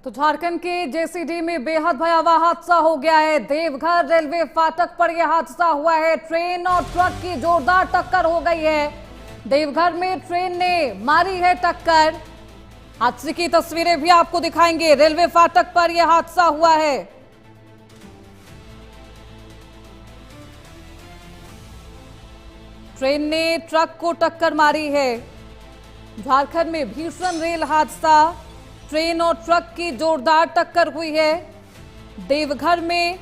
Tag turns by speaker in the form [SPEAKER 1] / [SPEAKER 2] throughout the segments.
[SPEAKER 1] तो झारखंड के जेसीडी में बेहद भयावह हादसा हो गया है। देवघर रेलवे फाटक पर यह हादसा हुआ है। ट्रेन और ट्रक की जोरदार टक्कर हो गई है। देवघर में ट्रेन ने मारी है टक्कर। हादसे की तस्वीरें भी आपको दिखाएंगे। रेलवे फाटक पर यह हादसा हुआ है। ट्रेन ने ट्रक को टक्कर मारी है। झारखंड में भीषण रेल हादसा, ट्रेन और ट्रक की जोरदार टक्कर हुई है। देवघर में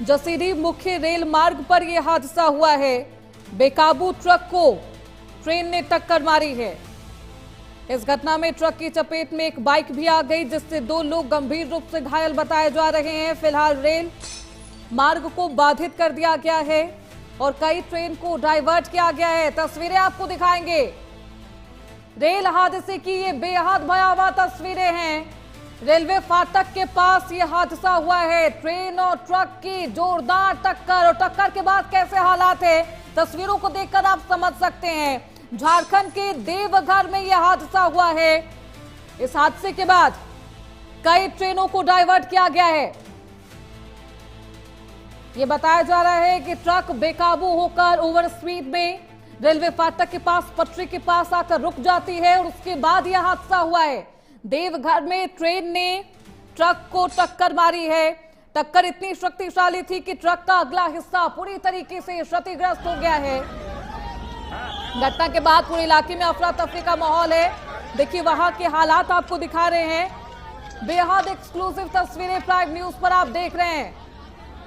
[SPEAKER 1] जसीडीह मुख्य रेल मार्ग पर यह हादसा हुआ है। बेकाबू ट्रक को ट्रेन ने टक्कर मारी है। इस घटना में ट्रक की चपेट में एक बाइक भी आ गई, जिससे 2 लोग गंभीर रूप से घायल बताए जा रहे हैं। फिलहाल रेल मार्ग को बाधित कर दिया गया है और कई ट्रेन को डाइवर्ट किया गया है। तस्वीरें आपको दिखाएंगे। रेल हादसे की ये बेहद भयावह तस्वीरें हैं। रेलवे फाटक के पास ये हादसा हुआ है। ट्रेन और ट्रक की जोरदार टक्कर, और टक्कर के बाद कैसे हालात है, तस्वीरों को देखकर आप समझ सकते हैं। झारखंड के देवघर में यह हादसा हुआ है। इस हादसे के बाद कई ट्रेनों को डाइवर्ट किया गया है। यह बताया जा रहा है कि ट्रक बेकाबू होकर ओवर स्पीड में रेलवे फाटक के पास पटरी के पास आकर रुक जाती है और उसके बाद यह हादसा हुआ है। देवघर में ट्रेन ने ट्रक को टक्कर मारी है। टक्कर इतनी शक्तिशाली थी कि ट्रक का अगला हिस्सा पूरी तरीके से क्षतिग्रस्त हो गया है। घटना के बाद पूरे इलाके में अफरा तफरी का माहौल है। देखिए वहां के हालात आपको दिखा रहे हैं। बेहद एक्सक्लूसिव तस्वीरें प्राइम न्यूज पर आप देख रहे हैं।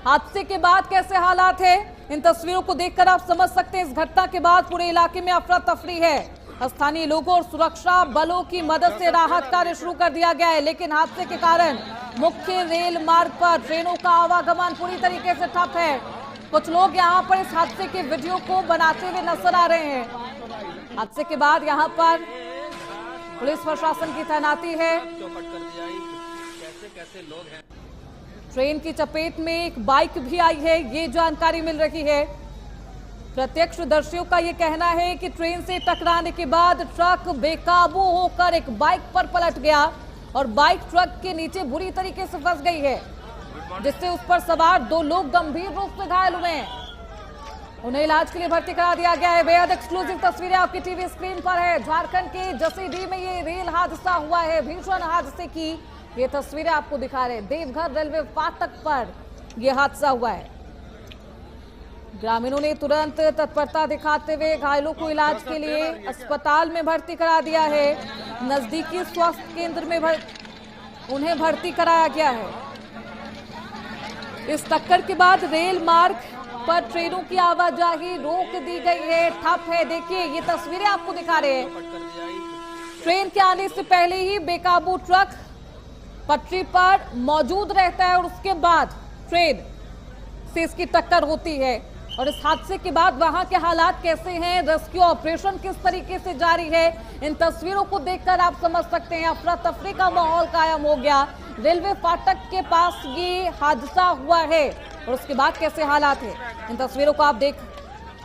[SPEAKER 1] हादसे के बाद कैसे हालात है, इन तस्वीरों को देखकर आप समझ सकते हैं। इस घटना के बाद पूरे इलाके में अफरा तफरी है। स्थानीय लोगों और सुरक्षा बलों की मदद से राहत कार्य शुरू कर दिया गया है, लेकिन हादसे के कारण मुख्य रेल मार्ग पर ट्रेनों का आवागमन पूरी तरीके से ठप है। कुछ लोग यहां पर इस हादसे के वीडियो को बनाते हुए नजर आ रहे हैं। हादसे के बाद यहां पर पुलिस प्रशासन की तैनाती है। ट्रेन की चपेट में एक बाइक भी आई है, ये जानकारी मिल रही है। प्रत्यक्षदर्शियों का ये कहना है कि ट्रेन से टकराने के बाद ट्रक बेकाबू होकर एक बाइक पर पलट गया और बाइक ट्रक के नीचे बुरी तरीके से फंस गई है, जिससे उस पर सवार 2 लोग गंभीर रूप से घायल हुए हैं। उन्हें इलाज के लिए भर्ती करा दिया गया है। बेहद एक्सक्लूसिव तस्वीरें आपकी टीवी स्क्रीन पर है। झारखंड के जसीडीह में ये रेल हादसा हुआ है। भीषण हादसे की ये तस्वीरें आपको दिखा रहे हैं। देवघर रेलवे फाटक पर यह हादसा हुआ है। ग्रामीणों ने तुरंत तत्परता दिखाते हुए घायलों को इलाज के लिए अस्पताल में भर्ती करा दिया है। नजदीकी स्वास्थ्य केंद्र में उन्हें भर्ती कराया गया है। इस टक्कर के बाद रेल मार्ग पर ट्रेनों की आवाजाही रोक दी गई है, ठप है। देखिए ये तस्वीरें आपको दिखा रहे हैं। ट्रेन के आने से पहले ही बेकाबू ट्रक पटरी पर मौजूद रहता है और उसके बाद ट्रेन से इसकी टक्कर होती है। और इस हादसे के बाद वहां के हालात कैसे हैं, रेस्क्यू ऑपरेशन किस तरीके से जारी है, इन तस्वीरों को देखकर आप समझ सकते हैं। अफरा तफरी का माहौल कायम हो गया। रेलवे फाटक के पास ये हादसा हुआ है और उसके बाद कैसे हालात है, इन तस्वीरों को आप देख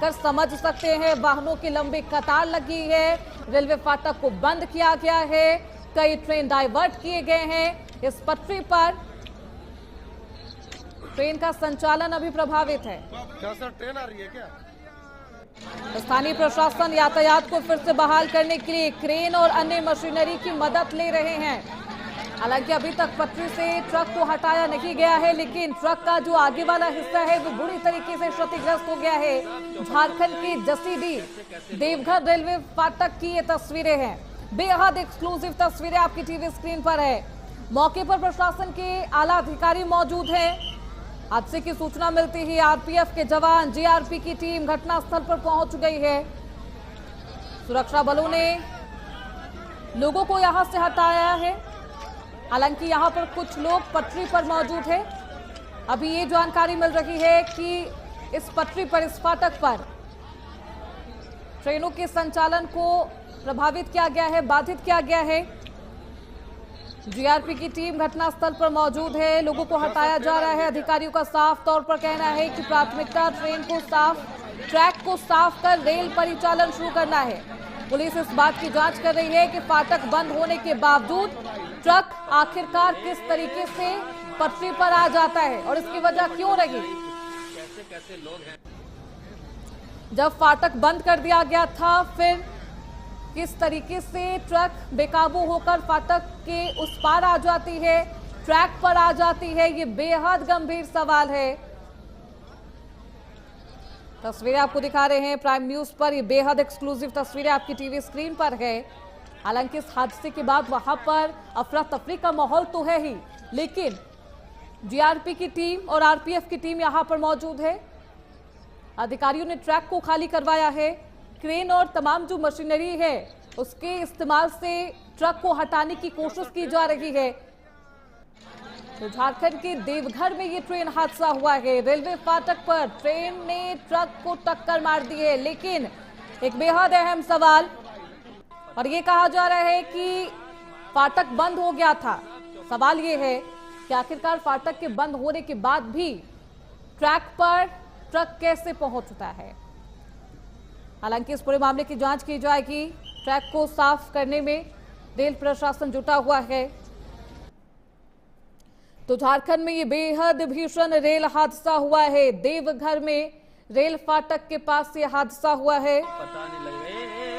[SPEAKER 1] कर समझ सकते हैं। वाहनों की लंबी कतार लगी है। रेलवे फाटक को बंद किया गया है। कई ट्रेन डाइवर्ट किए गए हैं। इस पटरी पर ट्रेन का संचालन अभी प्रभावित है।
[SPEAKER 2] क्या सर, ट्रेन आ रही है क्या?
[SPEAKER 1] स्थानीय प्रशासन यातायात को फिर से बहाल करने के लिए क्रेन और अन्य मशीनरी की मदद ले रहे हैं। हालांकि अभी तक पटरी से ट्रक को हटाया नहीं गया है, लेकिन ट्रक का जो आगे वाला हिस्सा है वो बुरी तरीके से क्षतिग्रस्त हो गया है। झारखंड के जसीडीह देवघर रेलवे फाटक की ये तस्वीरें हैं। बेहद एक्सक्लूसिव तस्वीरें आपकी टीवी स्क्रीन पर है। मौके पर प्रशासन के आला अधिकारी मौजूद हैं। हादसे की सूचना मिलते ही आरपीएफ के जवान, जीआरपी की टीम घटनास्थल पर पहुंच गई है। सुरक्षा बलों ने लोगों को यहां से हटाया है। हालांकि यहां पर कुछ लोग पटरी पर मौजूद है। अभी ये जानकारी मिल रही है कि इस पटरी पर, इस फाटक पर ट्रेनों के संचालन को प्रभावित किया गया है, बाधित किया गया है। जीआरपी की टीम घटनास्थल पर मौजूद है। लोगों को हटाया जा रहा है। अधिकारियों का साफ तौर पर कहना है कि प्राथमिकता ट्रेन को ट्रैक को साफ कर रेल परिचालन शुरू करना है। पुलिस इस बात की जांच कर रही है कि फाटक बंद होने के बावजूद ट्रक आखिरकार किस तरीके से पटरी पर आ जाता है और इसकी वजह क्यों रही। जब फाटक बंद कर दिया गया था, फिर किस तरीके से ट्रक बेकाबू होकर फाटक के उस पार आ जाती है, ट्रैक पर आ जाती है, ये बेहद गंभीर सवाल है। तस्वीरें आपको दिखा रहे हैं प्राइम न्यूज पर, ये बेहद एक्सक्लूसिव तस्वीरें आपकी टीवी स्क्रीन पर है। हालांकि इस हादसे के बाद वहां पर अफरा तफरी का माहौल तो है ही, लेकिन जीआरपी की टीम और आरपीएफ की टीम यहां पर मौजूद है। अधिकारियों ने ट्रैक को खाली करवाया है। क्रेन और तमाम जो मशीनरी है उसके इस्तेमाल से ट्रक को हटाने की कोशिश की जा रही है। तो झारखंड के देवघर में ये ट्रेन हादसा हुआ है। रेलवे फाटक पर ट्रेन ने ट्रक को टक्कर मार दी है, लेकिन एक बेहद अहम सवाल, और ये कहा जा रहा है कि फाटक बंद हो गया था। सवाल ये है कि आखिरकार फाटक के बंद होने के बाद भी ट्रैक पर ट्रक कैसे पहुंचता है। हालांकि इस पूरे मामले की जांच की जाएगी। ट्रैक को साफ करने में रेल प्रशासन जुटा हुआ है। तो झारखंड में ये बेहद भीषण रेल हादसा हुआ है। देवघर में रेल फाटक के पास ये हादसा हुआ है।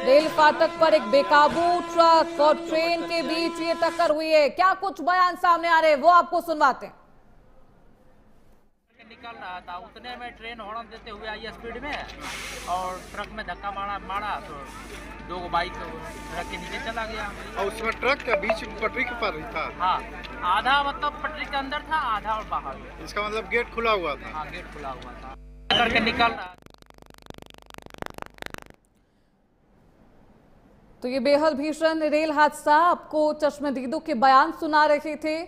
[SPEAKER 1] रेल फाटक पर एक बेकाबू ट्रक और ट्रेन के बीच ये टक्कर हुई है। क्या कुछ बयान सामने आ रहे हैं वो आपको सुनवाते हैं।
[SPEAKER 3] निकल रहा था, उतने में ट्रेन हॉर्न देते हुए आई स्पीड में और ट्रक में धक्का मारा तो दो बाइक ट्रक के नीचे चला गया।
[SPEAKER 2] और उसमें ट्रक के बीच पटरी के पार ही था।
[SPEAKER 3] हाँ, आधा मतलब पटरी के अंदर था, आधा और बाहर।
[SPEAKER 2] इसका मतलब गेट खुला हुआ था।
[SPEAKER 3] हाँ, गेट खुला हुआ था, करके निकल रहा।
[SPEAKER 1] तो ये बेहद भीषण रेल हादसा आपको चश्मदीदों के बयान सुना रहे थे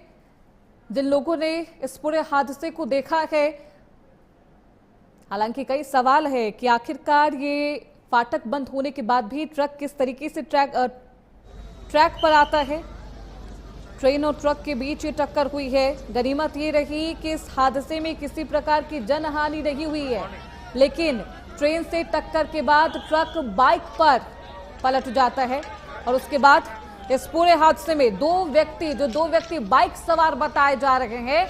[SPEAKER 1] जिन लोगों ने इस पूरे हादसे को देखा है। हालांकि कई सवाल है कि आखिरकार ये फाटक बंद होने के बाद भी ट्रक किस तरीके से ट्रैक पर आता है। ट्रेन और ट्रक के बीच ये टक्कर हुई है। गनीमत ये रही कि इस हादसे में किसी प्रकार की जनहानि नहीं हुई है, लेकिन ट्रेन से टक्कर के बाद ट्रक बाइक पर पलट जाता है और उसके बाद इस पूरे हादसे में दो व्यक्ति बाइक सवार बताए जा रहे हैं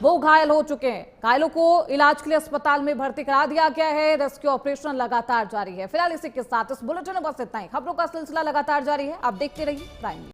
[SPEAKER 1] वो घायल हो चुके हैं। घायलों को इलाज के लिए अस्पताल में भर्ती करा दिया गया है। रेस्क्यू ऑपरेशन लगातार जारी है। फिलहाल इसी के साथ इस बुलेटिन में बस इतना ही। खबरों का सिलसिला लगातार जारी है। आप देखते रहिए प्राइम न्यूज।